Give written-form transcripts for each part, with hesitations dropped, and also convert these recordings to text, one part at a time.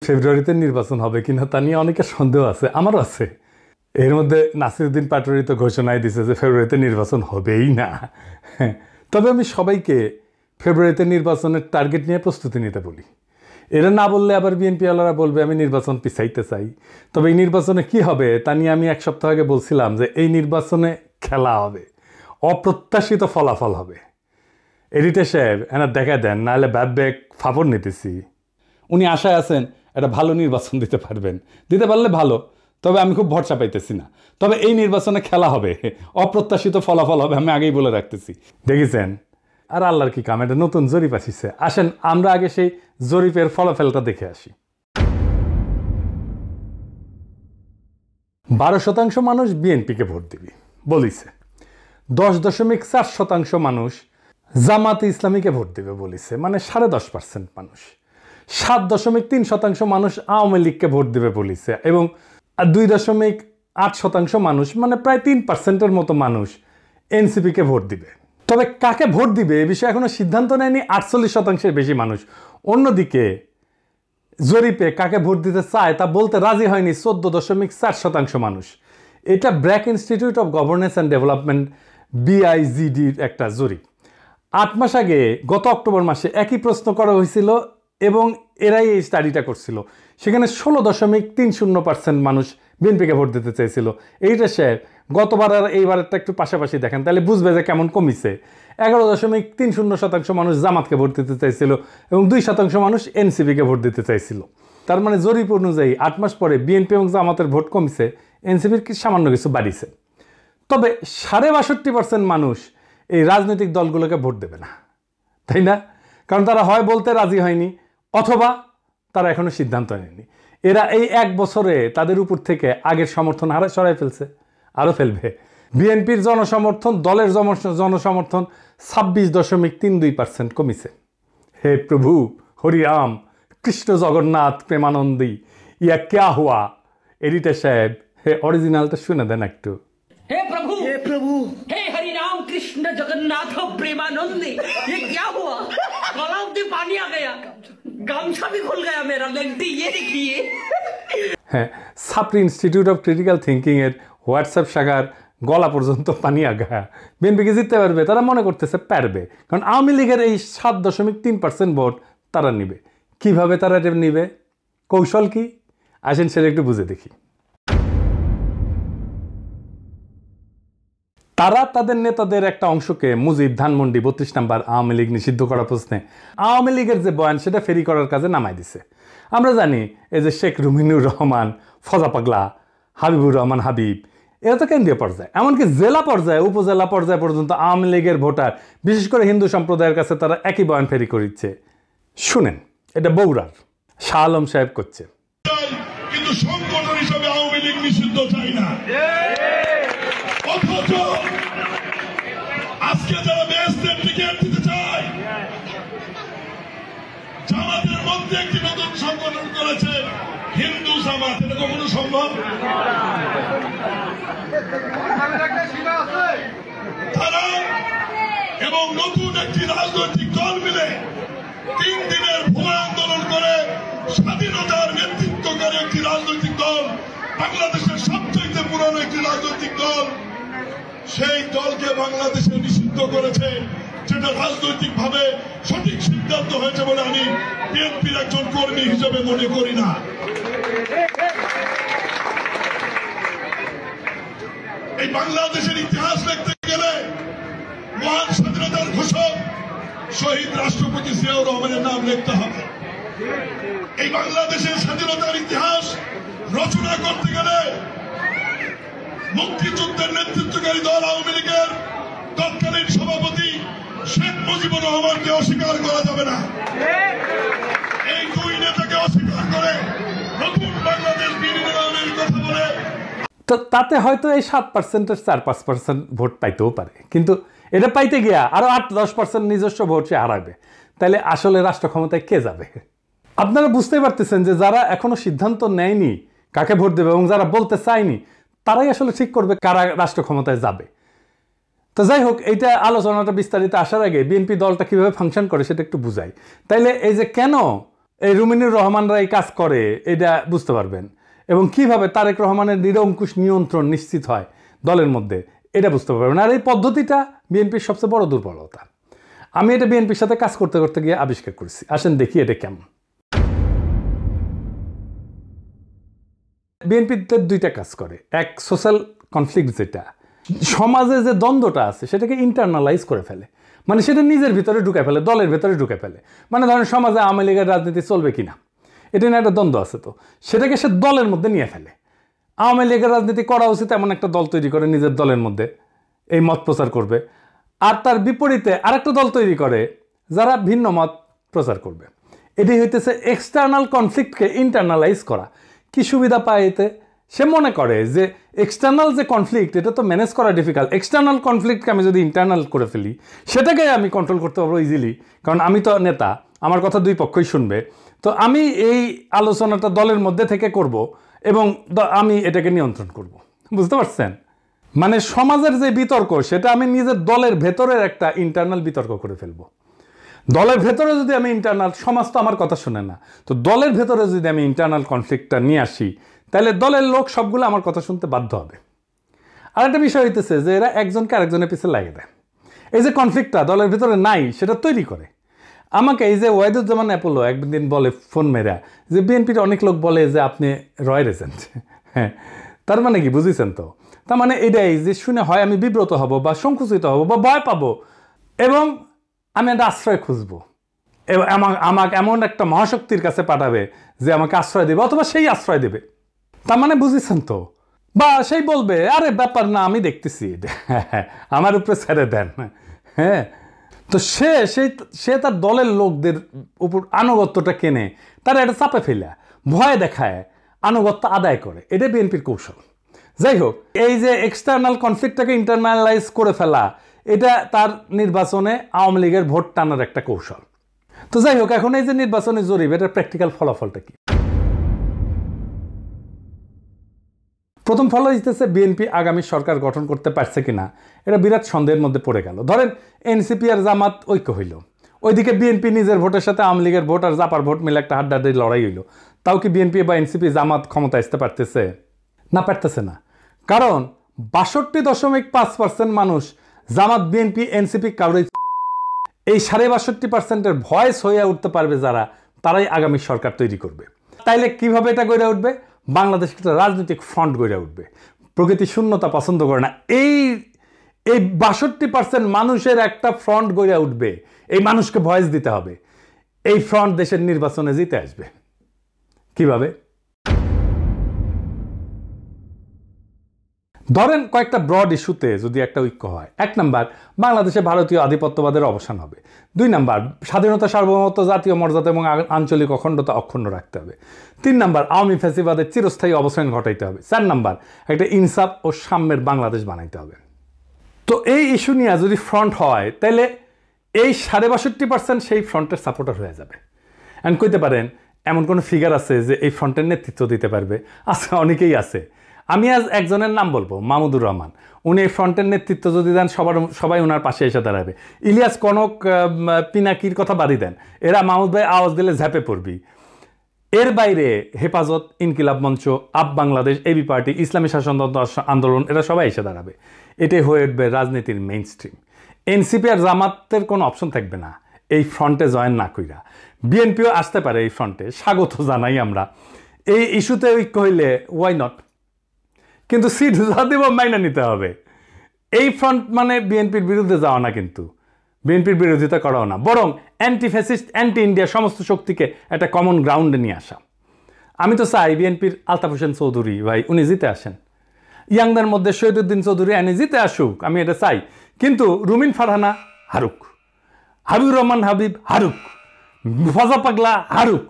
ফেব্রুয়ারিতে নির্বাচন হবে কিনা তা নিয়ে অনেকের সন্দেহ আছে, আমারও আছে। এর মধ্যে নাসিরউদ্দিন পাটোয়ারি তো ঘোষণায় দিছে যে ফেব্রুয়ারিতে নির্বাচন হবেই না। তবে আমি সবাইকে ফেব্রুয়ারিতে নির্বাচনের টার্গেট নিয়ে প্রস্তুতি নিতে বলি। এরা না বললে আবার বিএনপিওয়ালারা বলবে আমি নির্বাচন পিছাইতে চাই। তবে এই নির্বাচনে কি হবে তা নিয়ে আমি এক সপ্তাহ আগে বলছিলাম যে এই নির্বাচনে খেলা হবে, অপ্রত্যাশিত ফলাফল হবে। এডিটর সাহেব এনার দেখা দেন, নাহলে ব্যাক ফাপড় নিতেছি। উনি আশায় আছেন একটা ভালো নির্বাচন দিতে পারবেন, দিতে পারলে ভালো, তবে আমি খুব ভরসা পাইতেছি না। তবে এই নির্বাচনে খেলা হবে, অপ্রত্যাশিত ফলাফল হবে, আমি আগেই বলে রাখতেছি। দেখেছেন? আর আল্লাহর কি কাম, এটা নতুন জরিপ আসিছে। আসেন আমরা আগে সেই জরিপের ফলাফলটা দেখে আসি। 12% মানুষ বিএনপিকে ভোট দিবি বলিছে, 10.4% মানুষ জামাতে ইসলামীকে ভোট দিবে বলিছে, মানে 10.5% মানুষ। 7.3% মানুষ আওয়ামী লীগকে ভোট দিবে বলিছে, এবং 2.8% মানুষ, মানে প্রায় 3%-এর মতো মানুষ এনসিপিকে ভোট দিবে। তবে কাকে ভোট দিবে এ বিষয়ে এখনো সিদ্ধান্ত নেয়নি 48%-এর বেশি মানুষ। অন্যদিকে জরিপে কাকে ভোট দিতে চায় তা বলতে রাজি হয়নি 14.4% মানুষ। এটা BRAC institute of governance and development BIGDর একটা জরিপ। 8 মাস আগে গত অক্টোবর মাসে একই প্রশ্ন করা হয়েছিল এবং এরাই এই স্টাডিটা করছিল। সেখানে 16.30% মানুষ বিএনপিকে ভোট দিতে চাইছিল। এইটা স্যার গতবার আর এইবারটা একটু পাশাপাশি দেখেন, তাহলে বুঝবে যে কেমন কমিছে। 11.30% মানুষ জামাতকে ভোট দিতে চাইছিল এবং 2% মানুষ এনসিপিকে ভোট দিতে চাইছিল। তার মানে জরিপ অনুযায়ী 8 মাস পরে বিএনপি এবং জামাতের ভোট কমিছে, এনসিপির সামান্য কিছু বাড়িছে। তবে 62% মানুষ এই রাজনৈতিক দলগুলোকে ভোট দেবে না, তাই না? কারণ তারা হয় বলতে রাজি হয়নি, অথবা তারা এখনো সিদ্ধান্ত নেয়নি। এরা এই 1 বছরে তাদের উপর থেকে আগের সমর্থন সরাই ফেলছে, আরও ফেলবে। বিএনপির জনসমর্থন, দলের জনসমর্থন 26.32% কমিছে। হে প্রভু হরিরাম কৃষ্ণ জগন্নাথ প্রেমানন্দী, ইয়া ক্যা হুয়া? এডিটর সাহেব হে অরিজিনালটা শুনে দেন একটু। हे प्रभु हे हरि राम कृष्ण जगन्नाथ प्रेमानंदी, ये क्या हुआ? गला में पानी आ गया, गामछा भी खुल गया मेरा, लेंटी ये देखिए। হ্যাঁ, সাপ্রি ইনস্টিটিউট অফ ক্রিটিক্যাল থিঙ্কিং এর হোয়াটসঅ্যাপ শাখার গলা পর্যন্ত পানি আগা। বিএনপিকে জিততে পারবে, তারা মনে করতেছে পারবে, কারণ আওয়ামী লীগের এই 7.3% ভোট তারা নিবে। কিভাবে তারা এটা নিবে, কৌশল কি, আসেন সেটা একটু বুঝে দেখি। তারা তাদের নেতাদের একটা অংশকে মুজিব, ধানমন্ডি, 32 নম্বর আওয়ামী লীগ নিষিদ্ধ করার প্রশ্নে আওয়ামী লীগের যে বয়ান সেটা ফেরি করার কাজে নামাই দিছে। আমরা জানি এই যে শেখ রুমিনুর রহমান, ফজা পাগলা, হাবিবুর রহমান হাবিব, এরা তো কেন্দ্রীয় পর্যায়ে, এমনকি জেলা পর্যায়ে, উপজেলা পর্যায়ে পর্যন্ত আওয়ামী লীগের ভোটার, বিশেষ করে হিন্দু সম্প্রদায়ের কাছে তারা একই বয়ান ফেরি করিচ্ছে। শুনেন, এটা বগুড়ার শাহ আলম সাহেব করছে। কিন্তু সংগঠন হিসেবে আওয়ামী লীগ নিষিদ্ধ চাই না। অথচ আজকে যারা বেহেশতের টিকিট দিতে চায়, জামাতের মধ্যে একটি নতুন সংগঠন করেছে হিন্দু জামাত, এটা কখনো সম্ভব? তারা এবং নতুন একটি রাজনৈতিক দল মিলে 3 দিনের ভূমি আন্দোলন করে স্বাধীনতার নেতৃত্ব করে একটি রাজনৈতিক দল, বাংলাদেশের সবচেয়ে পুরনো একটি রাজনৈতিক দল, সেই দলকে বাংলাদেশে নিষিদ্ধ করেছে, যেটা রাজনৈতিক ভাবে সঠিক সিদ্ধান্ত হয়েছে বলে আমি বিএনপির একজন কর্মী হিসেবে মনে করি না। এই বাংলাদেশের ইতিহাস লিখতে গেলে মহান স্বাধীনতার ঘোষক শহীদ রাষ্ট্রপতি জিয়াউর রহমানের নাম লিখতে হবে। এই বাংলাদেশের স্বাধীনতার ইতিহাস রচনা করতে গেলে মুক্তিযুদ্ধের নেতৃত্বকারী দল আওয়ামী লীগের তৎকালীন সভাপতি শেখ মুজিবুর রহমানকে অস্বীকার করা যাবে না। এই 2 নেতাকে অস্বীকার করে নতুন বাংলাদেশ বিনির্মাণের কথা বলে, তো তাতে হয়তো এই 7%-এর 4-5% ভোট পাইতেও পারে, কিন্তু এটা পাইতে গিয়া আরো 8-10% নিজস্ব ভোট সে হারাবে। তাহলে আসলে রাষ্ট্র ক্ষমতায় কে যাবে? আপনারা বুঝতে পারতেছেন যে যারা এখনো সিদ্ধান্ত নেয়নি কাকে ভোট দেবে এবং যারা বলতে চায়নি, তারাই আসলে ঠিক করবে কারা রাষ্ট্র ক্ষমতায় যাবে। তো যাই হোক, এইটা আলোচনাটা বিস্তারিত আসার আগে বিএনপি দলটা কিভাবে ফাংশন করে সেটা একটু বুঝাই। তাইলে এই যে কেন এই রুমিনুর রহমানরা এই কাজ করে এটা বুঝতে পারবেন, এবং কিভাবে তারেক রহমানের নিরঙ্কুশ নিয়ন্ত্রণ নিশ্চিত হয় দলের মধ্যে এটা বুঝতে পারবেন। আর এই পদ্ধতিটা বিএনপির সবচেয়ে বড় দুর্বলতা। আমি এটা বিএনপির সাথে কাজ করতে করতে গিয়ে আবিষ্কার করেছি। আসেন দেখি এটা কেমন। বিএনপিতে দুইটা কাজ করে। এক, সোশ্যাল কনফ্লিক্ট, যেটা সমাজে যে দ্বন্দ্বটা আছে সেটাকে ইন্টারনালাইজ করে ফেলে, মানে সেটা নিজের ভিতরে ঢুকে ফেলে, দলের ভিতরে ঢুকে ফেলে। মানে ধরেন সমাজে আওয়ামী লীগের রাজনীতি চলবে কিনা, এটা নিয়ে একটা দ্বন্দ্ব আছে, তো সেটাকে সে দলের মধ্যে নিয়ে ফেলে। আওয়ামী লীগের রাজনীতি করা উচিত এমন একটা দল তৈরি করে নিজের দলের মধ্যে এই মত প্রচার করবে, আর তার বিপরীতে আরেকটা দল তৈরি করে যারা ভিন্ন মত প্রচার করবে। এটি হইতেছে এক্সটার্নাল কনফ্লিক্টকে ইন্টারনালাইজ করা। কি সুবিধা পায় এতে? সে মনে করে যে এক্সটার্নাল যে কনফ্লিক্ট এটা তো ম্যানেজ করা ডিফিকাল্ট, এক্সটার্নাল কনফ্লিক্টকে আমি যদি ইন্টারনাল করে ফেলি সেটাকে আমি কন্ট্রোল করতে পারবো ইজিলি, কারণ আমি তো নেতা, আমার কথা দুই পক্ষই শুনবে। তো আমি এই আলোচনাটা দলের মধ্যে থেকে করব এবং আমি এটাকে নিয়ন্ত্রণ করব। বুঝতে পারছেন? মানে সমাজের যে বিতর্ক সেটা আমি নিজের দলের ভেতরের একটা ইন্টারনাল বিতর্ক করে ফেলবো। দলের ভেতরে যদি আমি ইন্টারনাল, সমাজ তো আমার কথা শুনে না, তো দলের ভেতরে যদি আমি ইন্টারনাল কনফ্লিক্টটা নিয়ে আসি তাহলে দলের লোক সবগুলো আমার কথা শুনতে বাধ্য হবে। আর একটা বিষয় হইতেছে যে এরা একজনকে আরেকজনের পিছনে লাগিয়ে দেয়। এই যে কনফ্লিক্টটা দলের ভেতরে নাই সেটা তৈরি করে। আমাকে এই যে ওয়াহিদুজ্জামান অ্যাপোলো একদিন বলে ফোন মেরা যে বিএনপির অনেক লোক বলে যে আপনি রয়ের এজেন্ট। হ্যাঁ, তার মানে কি বুঝেছেন? তো তার মানে এটাই যে শুনে হয় আমি বিব্রত হব বা সংকুচিত হব বা ভয় পাবো, এবং আমি একটা আশ্রয় খুঁজবো, এবং আমাকে এমন একটা মহাশক্তির কাছে পাঠাবে যে আমাকে আশ্রয় দেবে, অথবা সেই আশ্রয় দেবে। তার মানে বুঝেছেন তো? বা সেই বলবে আরে ব্যাপার না, আমি দেখতেছি, আমার উপরে ছেড়ে দেন। হ্যাঁ, তো সে তার দলের লোকদের উপর আনুগত্যটা কেনে, তারা এটা চাপে ফেলা, ভয় দেখায়, আনুগত্য আদায় করে। এটা বিএনপির কৌশল। যাই হোক, এই যে এক্সটার্নাল কনফ্লিক্টটাকে ইন্টারনালাইজ করে ফেলা, এটা তার নির্বাচনে আওয়ামী লীগের ভোট টানার একটা কৌশল। তো যাই হোক, এখন এই যে নির্বাচনী জরিপ, এটার প্র্যাকটিক্যাল ফলাফলটা কি? প্রথম ফল হইতেছে বিএনপি আগামী সরকার গঠন করতে পারছে কিনা এটা বিরাট সন্দেহের মধ্যে পড়ে গেল। ধরেন এনসিপি আর জামাত ঐক্য হইল, ওইদিকে বিএনপি নিজের ভোটের সাথে আওয়ামী লীগের ভোট আর জাপার ভোট মিলে একটা হাড্ডাহাড্ডি লড়াই হইল। তাও কি বিএনপি বা এনসিপি জামাত ক্ষমতা আসতে পারতেছে? না, পারতেছে না। কারণ 62.5% মানুষ জামাত, বিএনপি, এনসিপি কাউরেই, এই 62.5%-এর ভয়েস হয়ে উঠতে পারবে যারা, তারাই আগামী সরকার তৈরি করবে। তাইলে কিভাবে এটা গড়ে উঠবে? বাংলাদেশ একটা রাজনৈতিক ফ্রন্ট গড়ে উঠবে। প্রকৃতি শূন্যতা পছন্দ করে না। এই 62% মানুষের একটা ফ্রন্ট গড়ে উঠবে। এই মানুষকে ভয়েস দিতে হবে। এই ফ্রন্ট দেশের নির্বাচনে জিতে আসবে। কিভাবে? ধরেন কয়েকটা ব্রড ইস্যুতে যদি একটা ঐক্য হয়। 1 নাম্বার, বাংলাদেশে ভারতীয় আধিপত্যবাদের অবসান হবে। 2 নাম্বার, স্বাধীনতা, সার্বভৌমত্ব, জাতীয় মর্যাদা এবং আঞ্চলিক অখণ্ডতা অক্ষুণ্ণ রাখতে হবে। 3 নাম্বার, আওয়ামী ফ্যাসিবাদের চিরস্থায়ী অবসান ঘটাইতে হবে। 4 নাম্বার, একটা ইনসাফ ও সাম্যের বাংলাদেশ বানাইতে হবে। তো এই ইস্যু নিয়ে যদি ফ্রন্ট হয় তাহলে এই 62.5% সেই ফ্রন্টের সাপোর্টার হয়ে যাবে। এন্ড কইতে পারেন এমন কোনো ফিগার আছে যে এই ফ্রন্টের নেতৃত্ব দিতে পারবে? আছে, অনেকেই আছে। আমি আজ একজনের নাম বলবো, মাহমুদুর রহমান। উনি এই ফ্রন্টের নেতৃত্ব যদি দেন সবাই ওনার পাশে এসে দাঁড়াবে। ইলিয়াস কনক, পিনাকির কথা বাদই দেন, এরা মাহমুদ ভাই আওয়াজ দিলে ঝাঁপে পড়বি। এর বাইরে হেফাজত, ইনকিলাব মঞ্চ, আপ বাংলাদেশ, এবি পার্টি, ইসলামী শাসনতন্ত্র আন্দোলন, এরা সবাই এসে দাঁড়াবে। এটাই হয়ে উঠবে রাজনীতির মেইন স্ট্রিম। এনসিপি আর জামাতের কোনো অপশন থাকবে না এই ফ্রন্টে জয়েন না কইরা। বিএনপিও আসতে পারে এই ফ্রন্টে, স্বাগত জানাই আমরা। এই ইস্যুতে ঐক্য হইলে ওয়াই নট, কিন্তু সিট যা দেব মাইনা নিতে হবে। এই ফ্রন্ট মানে বিএনপির বিরুদ্ধে যাওয়া না, কিন্তু বিএনপির বিরোধিতা করাও না, বরং অ্যান্টি ফ্যাসিস্ট, অ্যান্টি ইন্ডিয়া সমস্ত শক্তিকে একটা কমন গ্রাউন্ডে নিয়ে আসা। আমি তো চাই বিএনপির আলতাফ হোসেন চৌধুরী ভাই উনি জিতে আসেন, ইয়াংদের মধ্যে শহীদুদ্দিন চৌধুরী এনে জিতে আসুক, আমি এটা চাই। কিন্তু রুমিন ফারহানা হারুক, হাবিবুর রহমান হাবিব হারুক, ফজা পাগলা হারুক।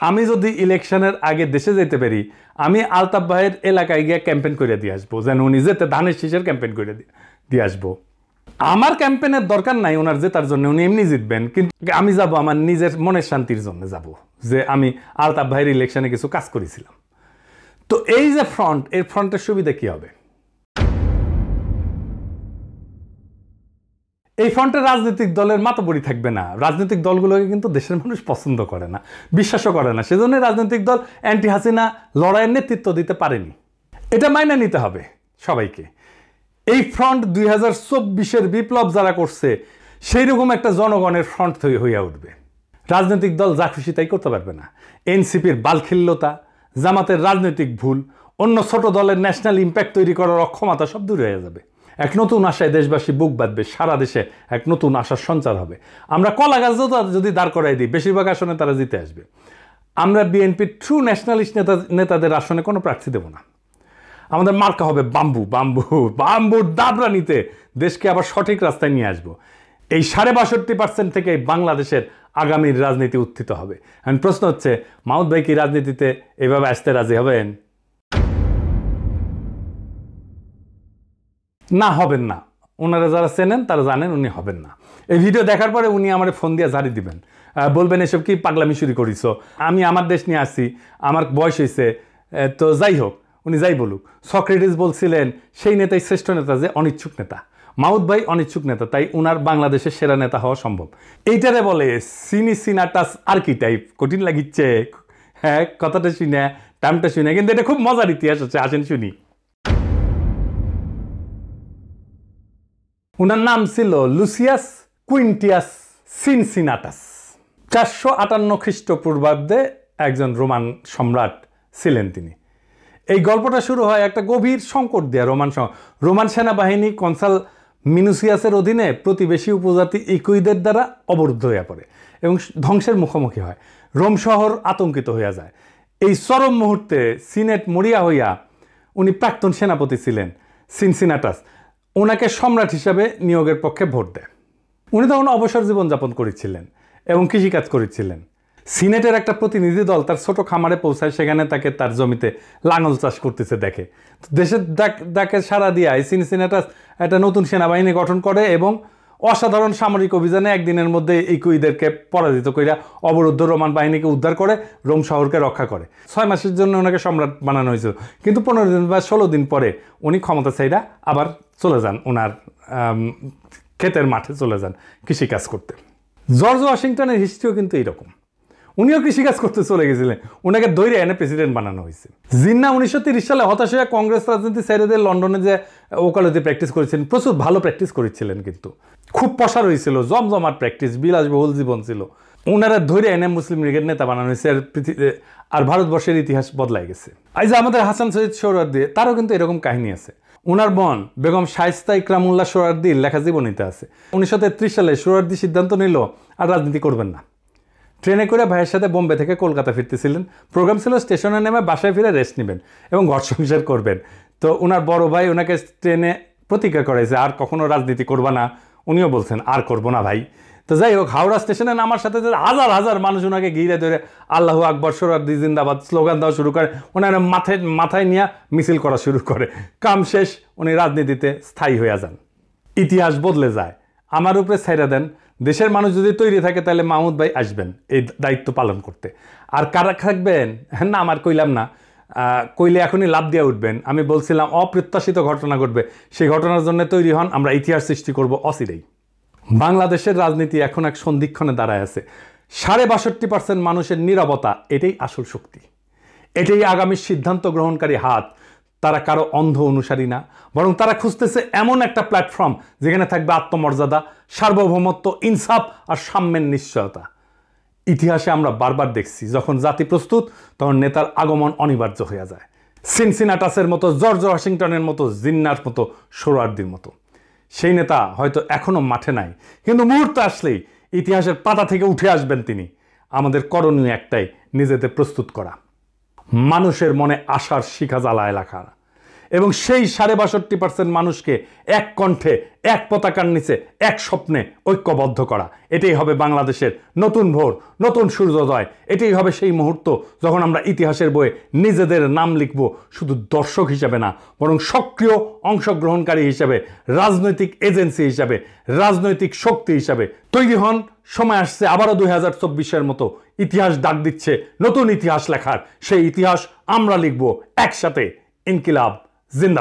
আমি যদি ইলেকশনের আগে দেশে যেতে পারি, আমি আলতাফ ভাইয়ের এলাকায় গিয়ে ক্যাম্পেইন করে দিয়ে আসবো, যেন উনি যেতে ধানের শীষের ক্যাম্পেইন করে দিয়ে আসবো। আমার ক্যাম্পেইনের দরকার নাই ওনার জেতার জন্য, উনি এমনি জিতবেন, কিন্তু আমি যাব আমার নিজের মনের শান্তির জন্য যাব, যে আমি আলতাফ ভাইয়ের ইলেকশনে কিছু কাজ করেছিলাম। তো এই যে ফ্রন্ট, এর ফ্রন্টের সুবিধা কি হবে? এই ফ্রন্টে রাজনৈতিক দলের মাতবরি থাকবে না। রাজনৈতিক দলগুলোকে কিন্তু দেশের মানুষ পছন্দ করে না, বিশ্বাসও করে না। সেজন্য রাজনৈতিক দল অ্যান্টি হাসিনা লড়াইয়ের নেতৃত্ব দিতে পারেনি। এটা মাইনে নিতে হবে সবাইকে। এই ফ্রন্ট 2024-এর বিপ্লব যারা করছে সেই রকম একটা জনগণের ফ্রন্ট হইয়া উঠবে। রাজনৈতিক দল যা খুশি তাই করতে পারবে না। এনসিপির বালখিল্যতা, জামাতের রাজনৈতিক ভুল, অন্য ছোট দলের ন্যাশনাল ইম্প্যাক্ট তৈরি করার অক্ষমতা সব দূর হয়ে যাবে। এক নতুন আশায় দেশবাসী বুক বাঁধবে, সারা দেশে এক নতুন আশার সঞ্চার হবে। আমরা কলা গাছ যদি দাঁড় করাই দিই, বেশিরভাগ আসনে তারা জিতে আসবে। আমরা বিএনপির ট্রু ন্যাশনালিস্ট নেতাদের আসনে কোনো প্রার্থী দেব না। আমাদের মার্কা হবে বাম্বু। বাম্বুর দাবরা নিতে দেশকে আবার সঠিক রাস্তায় নিয়ে আসবো। এই 62% থেকে বাংলাদেশের আগামীর রাজনীতি উত্থিত হবে। এখন প্রশ্ন হচ্ছে, মাহমুদ ভাই কি রাজনীতিতে এভাবে আসতে রাজি হবেন? না, হবেন না। ওনারা যারা চেনেন তারা জানেন উনি হবেন না। এই ভিডিও দেখার পরে উনি আমার ফোন দিয়ে ঝাড়ি দিবেন, বলবেন এসব কি পাগলামি শুরু করিস, আমি আমার দেশ নিয়ে আসছি, আমার বয়স হয়েছে। তো যাই হোক, উনি যাই বলুক। সক্রেটিস বলছিলেন সেই নেতাই শ্রেষ্ঠ নেতা যে অনিচ্ছুক নেতা। মাহমুদ ভাই অনিচ্ছুক নেতা, তাই উনার বাংলাদেশের সেরা নেতা হওয়া সম্ভব। এইটারে বলে সিনাটাস আর্কিটাইপ। কঠিন লাগিচ্ছে, হ্যাঁ, কথাটা শুনে, টার্মটা শুনে, কিন্তু এটা খুব মজার ইতিহাস হচ্ছে। আসেন শুনি। উনার নাম ছিল লুসিয়াস কুইন্টিয়াস সিনসিনাটাস। 458 খ্রিস্টপূর্বাব্দে একজন রোমান সম্রাট ছিলেন তিনি। এই গল্পটা শুরু হয় একটা গভীর সংকট দিয়ে। রোমান সেনাবাহিনী কনসাল মিনুসিয়াসের অধীনে প্রতিবেশী উপজাতি ইকুইদের দ্বারা অবরুদ্ধ হয়ে পড়ে এবং ধ্বংসের মুখোমুখি হয়। রোম শহর আতঙ্কিত হইয়া যায়। এই চরম মুহূর্তে সিনেট মরিয়া হইয়া, উনি প্রাক্তন সেনাপতি ছিলেন সিনসিনাটাস, ওনাকে সম্রাট হিসাবে নিয়োগের পক্ষে ভোট দেয়। উনি তখন অবসর জীবনযাপন করেছিলেন এবং কৃষিকাজ করেছিলেন। সিনেটের একটা প্রতিনিধি দল তার ছোট খামারে পৌঁছায়, সেখানে তাকে তার জমিতে লাঙল চাষ করতেছে দেখে। দেশের ডাকে সাড়া দিয়ে সিনসিনাটাস একটা নতুন সেনাবাহিনী গঠন করে এবং অসাধারণ সামরিক অভিযানে একদিনের মধ্যে ইকুইদেরকে পরাজিত কইরা অবরুদ্ধ রোমান বাহিনীকে উদ্ধার করে রোম শহরকে রক্ষা করে। 6 মাসের জন্য ওনাকে সম্রাট বানানো হয়েছিল, কিন্তু 15 দিন বা 16 দিন পরে উনি ক্ষমতা চাইরা আবার চলে যান, ওনার ক্ষেতের মাঠে চলে যান কৃষিকাজ করতে। জর্জ ওয়াশিংটনের হিস্ট্রিও কিন্তু এইরকম। উনিও কৃষিকাজ করতে চলে গেছিলেন, ওনাকে ধৈর্য এনে প্রেসিডেন্ট বানানো হয়েছে। জিন্না 1930 সালে হতাশ হয়ে কংগ্রেস রাজনীতি ছেড়ে দিয়ে লন্ডনে যে ওকালতি প্র্যাকটিস করেছিলেন, প্রচুর ভালো প্র্যাকটিস করেছিলেন, কিন্তু খুব প্রসার হয়েছিল, জমজমাট প্র্যাকটিস, বিলাসবহুল জীবন ছিল। ওনারা ধৈর্য এনে মুসলিম লীগের নেতা বানানো হয়েছে, আর ভারতবর্ষের ইতিহাস বদলাই গেছে। এই যে আমাদের হাসান সৈয়দ সোহরাওয়ার্দী, তারও কিন্তু এরকম কাহিনী আছে। ওনার বোন বেগম শায়েস্তা ইকরামুল্লাহ সোহরাওয়ার্দীর লেখা জীবনীতে আছে। 1933 সালে সোহরাওয়ার্দী সিদ্ধান্ত নিল আর রাজনীতি করবেন না। ট্রেনে করে ভাইয়ের সাথে বোম্বে থেকে কলকাতা ফিরতেছিলেন। প্রোগ্রাম ছিল স্টেশনে নেমে বাসায় ফিরে রেস্ট নেবেন এবং ঘর সংসার করবেন। তো ওনার বড় ভাই ওনাকে ট্রেনে প্রতিজ্ঞা করাইছে আর কখনো রাজনীতি করবা না। উনিও বলছেন আর করবো না ভাই। তো যাই হোক, হাওড়া স্টেশনে নামার সাথে হাজার হাজার মানুষ ওনাকে ঘিরে ধরে আল্লাহু আকবর, সোহরাওয়ার্দী জিন্দাবাদ স্লোগান দেওয়া শুরু করে। ওনার মাথায় নিয়ে মিছিল করা শুরু করে। কাম শেষ, উনি রাজনীতিতে স্থায়ী হয়ে যান। ইতিহাস বদলে যায়। আমার উপরে ছাইরা দেন, দেশের মানুষ যদি তৈরি থাকে তাহলে মাহমুদ ভাই আসবেন এই দায়িত্ব পালন করতে। আর কারা থাকবেন না আমার কইলাম না, কইলে এখনই লাভ দিয়ে উঠবেন। আমি বলছিলাম অপ্রত্যাশিত ঘটনা ঘটবে, সেই ঘটনার জন্য তৈরি হন, আমরা ইতিহাস সৃষ্টি করব অচিরেই। বাংলাদেশের রাজনীতি এখন এক সন্ধিক্ষণে দাঁড়ায় আছে। 62% মানুষের নীরবতা, এটাই আসল শক্তি, এটাই আগামী সিদ্ধান্ত গ্রহণকারী হাত। তারা কারো অন্ধ অনুসারী না, বরং তারা খুঁজতেছে এমন একটা প্ল্যাটফর্ম যেখানে থাকবে আত্মমর্যাদা, সার্বভৌমত্ব, ইনসাফ আর সাম্যের নিশ্চয়তা। ইতিহাসে আমরা বারবার দেখছি, যখন জাতি প্রস্তুত তখন নেতার আগমন অনিবার্য হয়ে যায়। সিনসিনাটাসের মতো, জর্জ ওয়াশিংটনের মতো, জিন্নার মতো, সোহরাওয়ার্দীর মতো। সেই নেতা হয়তো এখনো মাঠে নাই, কিন্তু মুহূর্তে আসলেই ইতিহাসের পাতা থেকে উঠে আসবেন তিনি। আমাদের করণীয় একটাই, নিজেদের প্রস্তুত করা, মানুষের মনে আশার শিখা জ্বালায় রাখা এবং সেই 62% মানুষকে এক কণ্ঠে, এক পতাকার নিচে, এক স্বপ্নে ঐক্যবদ্ধ করা। এটাই হবে বাংলাদেশের নতুন ভোর, নতুন সূর্যোদয়। এটাই হবে সেই মুহূর্ত যখন আমরা ইতিহাসের বইয়ে নিজেদের নাম লিখব, শুধু দর্শক হিসাবে না, বরং সক্রিয় অংশগ্রহণকারী হিসাবে, রাজনৈতিক এজেন্সি হিসাবে, রাজনৈতিক শক্তি হিসাবে তৈরি হন। সময় আসছে আবারও 2024-এর মতো, ইতিহাস ডাক দিচ্ছে নতুন ইতিহাস লেখার। সেই ইতিহাস আমরা লিখব একসাথে। ইনকিলাব জিন্দাবাদ।